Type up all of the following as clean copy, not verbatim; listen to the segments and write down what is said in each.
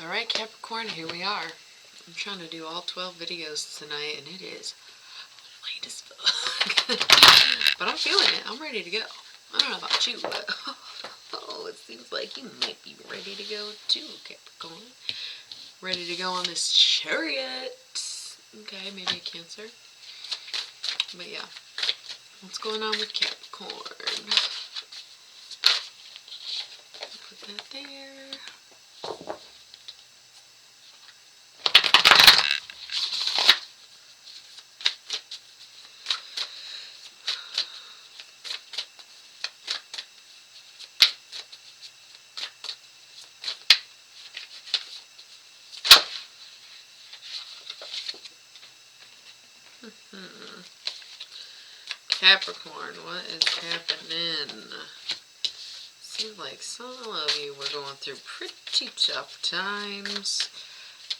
Alright, Capricorn, here we are. I'm trying to do all 12 videos tonight, and it is late as fuck. But I'm feeling it. I'm ready to go. I don't know about you, but it seems like you might be ready to go too, Capricorn. Ready to go on this chariot. Okay, maybe a Cancer. But yeah, what's going on with Capricorn? Put that there. Capricorn, what is happening? Seems like some of you were going through pretty tough times,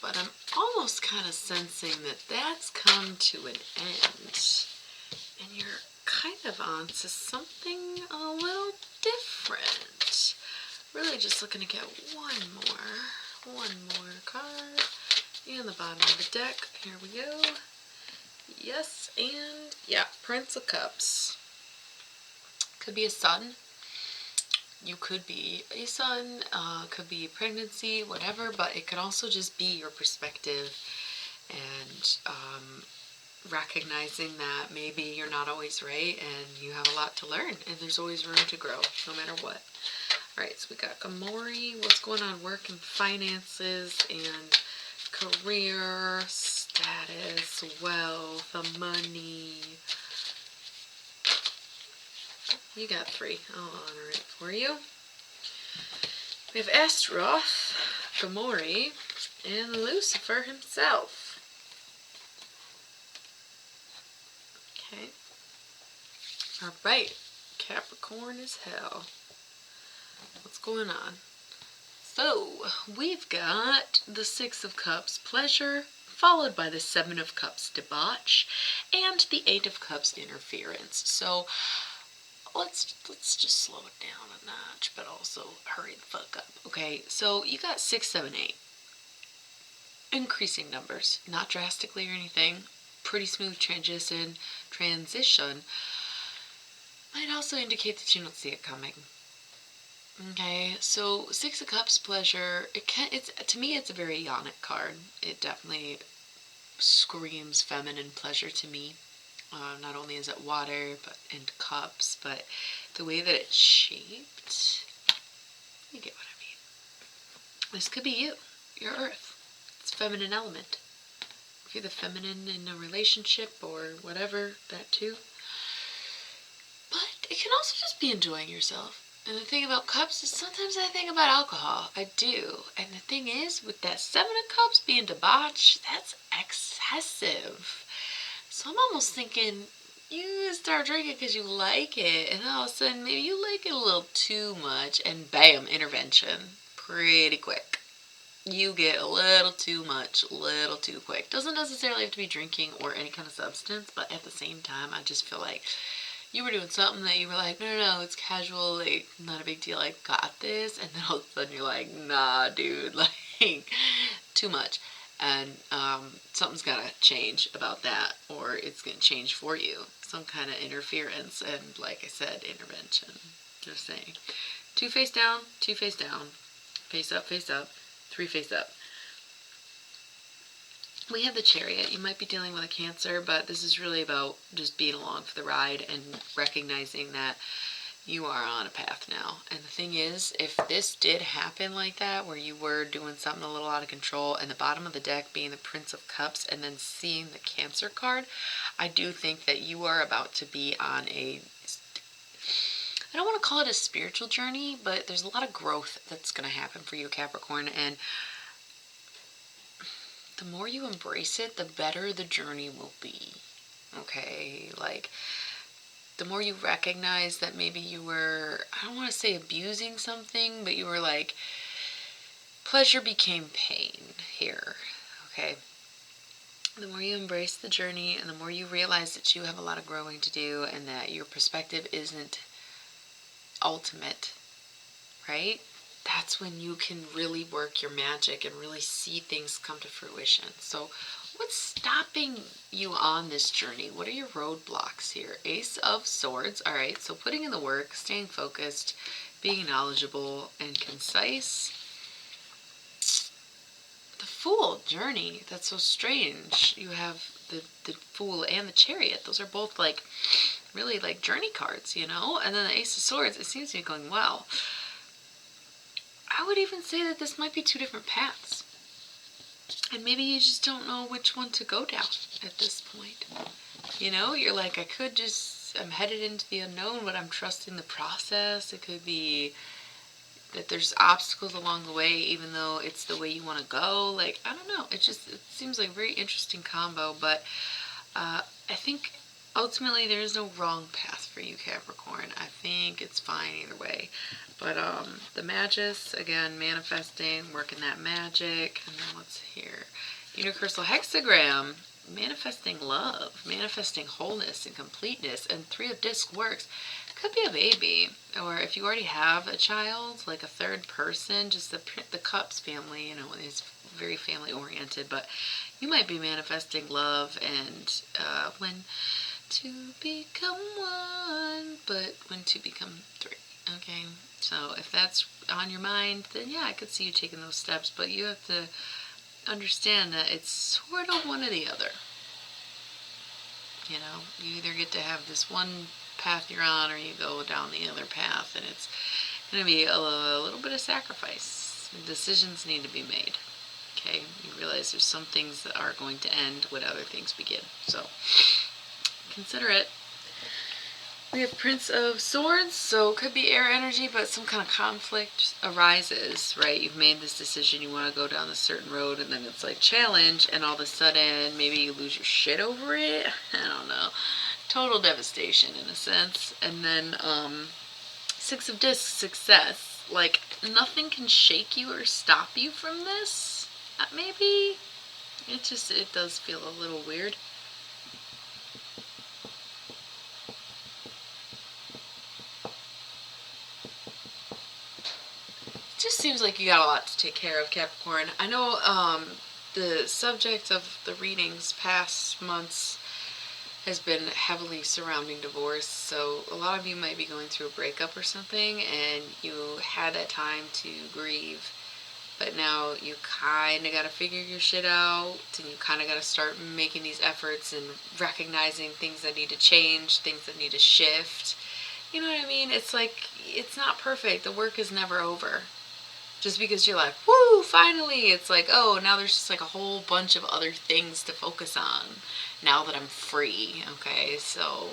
but I'm almost kind of sensing that that's come to an end, and you're kind of on to something a little different. Really just looking to get one more card, and the bottom of the deck. Here we go. Yes, and yeah, Prince of Cups. Could be a son. You could be a son, could be pregnancy, whatever, but it could also just be your perspective and recognizing that maybe you're not always right and you have a lot to learn and there's always room to grow no matter what. Alright, so we got Gamori, what's going on work and finances and career, status, wealth, money. You got 3. I'll honor it for you. We have Astaroth, Gamori, and Lucifer himself. Okay. Alright. Capricorn as hell. What's going on? So, we've got the 6 of Cups, pleasure, followed by the 7 of Cups, debauch, and the 8 of Cups, interference. So, let's just slow it down a notch, but also hurry the fuck up. Okay, so you got 6, 7, 8. Increasing numbers, not drastically or anything. Pretty smooth transition. Might also indicate that you don't see it coming. Okay, so 6 of Cups, pleasure. To me, it's a very Ionic card. It definitely screams feminine pleasure to me. Not only is it water and cups, but the way that it's shaped, you get what I mean. This could be you, your Earth. It's feminine element. If you're the feminine in a relationship or whatever, that too. But it can also just be enjoying yourself. And the thing about cups is sometimes I think about alcohol. I do. And the thing is, with that 7 of Cups being debauch, that's excessive. So I'm almost thinking you start drinking because you like it, and all of a sudden maybe you like it a little too much, and bam, intervention. Pretty quick. You get a little too much, a little too quick. Doesn't necessarily have to be drinking or any kind of substance, but at the same time, I just feel like you were doing something that you were like, no, it's casual, like, not a big deal, I got this, and then all of a sudden you're like, nah, dude, like, too much. And something's got to change about that, or it's going to change for you. Some kind of interference, and like I said, intervention. Just saying. 2 face down, 2 face down, face up, 3 face up. We have the Chariot. You might be dealing with a Cancer, but this is really about just being along for the ride and recognizing that you are on a path now. And the thing is, if this did happen like that, where you were doing something a little out of control, and the bottom of the deck being the Prince of Cups, and then seeing the Cancer card, I do think that you are about to be on I don't want to call it a spiritual journey, but there's a lot of growth that's going to happen for you, Capricorn, and the more you embrace it, the better the journey will be. Okay, like, the more you recognize that maybe you were, I don't want to say abusing something, but you were like, pleasure became pain here, okay? The more you embrace the journey and the more you realize that you have a lot of growing to do and that your perspective isn't ultimate, right? that's when you can really work your magic and really see things come to fruition. So what's stopping you on this journey? What are your roadblocks here? Ace of Swords. All right, so putting in the work, staying focused, being knowledgeable and concise. The Fool, journey. That's so strange. You have the Fool and the Chariot. Those are both like really like journey cards, you know? And then the Ace of Swords, it seems to be going well. I would even say that this might be two different paths. And maybe you just don't know which one to go down at this point. You know, you're like, I'm headed into the unknown, but I'm trusting the process. It could be that there's obstacles along the way, even though it's the way you want to go. Like, I don't know. It seems like a very interesting combo, but I think ultimately there is no wrong path for you, Capricorn. I think it's fine either way. But the Magus, again, manifesting, working that magic. And then what's here? Universal hexagram, manifesting love, manifesting wholeness and completeness. And Three of Discs works. Could be a baby, or if you already have a child, like a third person, just the Cups family, you know, is very family oriented, but you might be manifesting love and when to become one, but when to become three. Okay, so if that's on your mind, then yeah, I could see you taking those steps, but you have to understand that it's sort of one or the other. You know, you either get to have this one path you're on, or you go down the other path, and it's going to be a little bit of sacrifice. Decisions need to be made. Okay, you realize there's some things that are going to end when other things begin. So consider it. We have Prince of Swords, so it could be air energy, but some kind of conflict arises, right? You've made this decision, you want to go down a certain road, and then it's like challenge, and all of a sudden, maybe you lose your shit over it. I don't know. Total devastation in a sense. And then Six of Discs, success. Like, nothing can shake you or stop you from this. Maybe. It does feel a little weird. Just seems like you got a lot to take care of, Capricorn. I know the subject of the readings past months has been heavily surrounding divorce, so a lot of you might be going through a breakup or something, and you had that time to grieve, but now you kind of got to figure your shit out, and you kind of got to start making these efforts and recognizing things that need to change, things that need to shift. You know what I mean? It's like, it's not perfect. The work is never over. Just because you're like, woo, finally, it's like, oh, now there's just like a whole bunch of other things to focus on now that I'm free, okay? So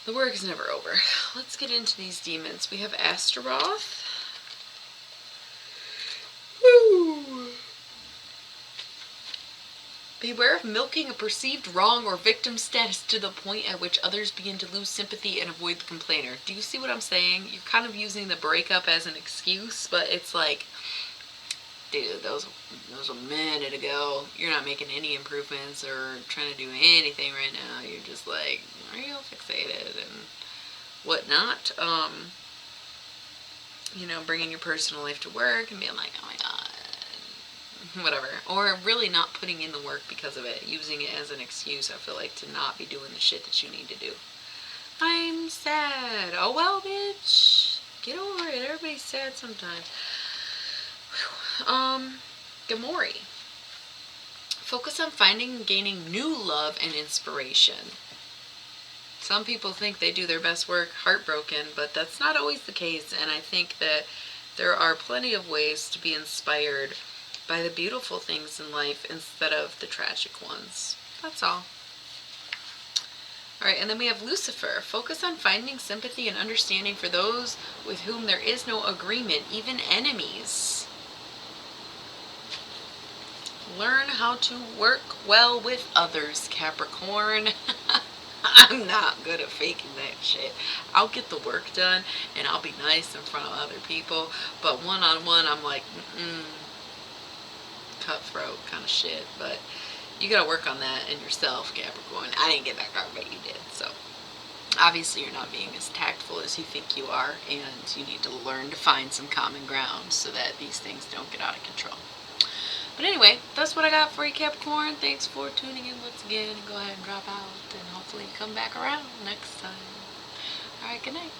the work is never over. Let's get into these demons. We have Astaroth. Woo! Beware of milking a perceived wrong or victim status to the point at which others begin to lose sympathy and avoid the complainer. Do you see what I'm saying? You're kind of using the breakup as an excuse, but it's like, dude, that was a minute ago. You're not making any improvements or trying to do anything right now. You're just like real fixated and whatnot. You know, bringing your personal life to work and being like, oh my god, whatever, or really not putting in the work because of it, using it as an excuse, I feel like, to not be doing the shit that you need to do. I'm sad. Oh well, bitch, get over it. Everybody's sad sometimes. Gamori. Focus on finding and gaining new love and inspiration. Some people think they do their best work heartbroken, but that's not always the case, and I think that there are plenty of ways to be inspired by the beautiful things in life instead of the tragic ones. That's all. Alright, and then we have Lucifer. Focus on finding sympathy and understanding for those with whom there is no agreement, even enemies. Learn how to work well with others, Capricorn. I'm not good at faking that shit. I'll get the work done and I'll be nice in front of other people, but one-on-one I'm like, cutthroat kind of shit. But you gotta work on that in yourself, Capricorn. I didn't get that card, but you did. So Obviously, you're not being as tactful as you think you are, and you need to learn to find some common ground so that these things don't get out of control. But anyway, that's what I got for you, Capricorn. Thanks for tuning in once again. Go ahead and drop out, and hopefully you come back around next time. Alright, good night.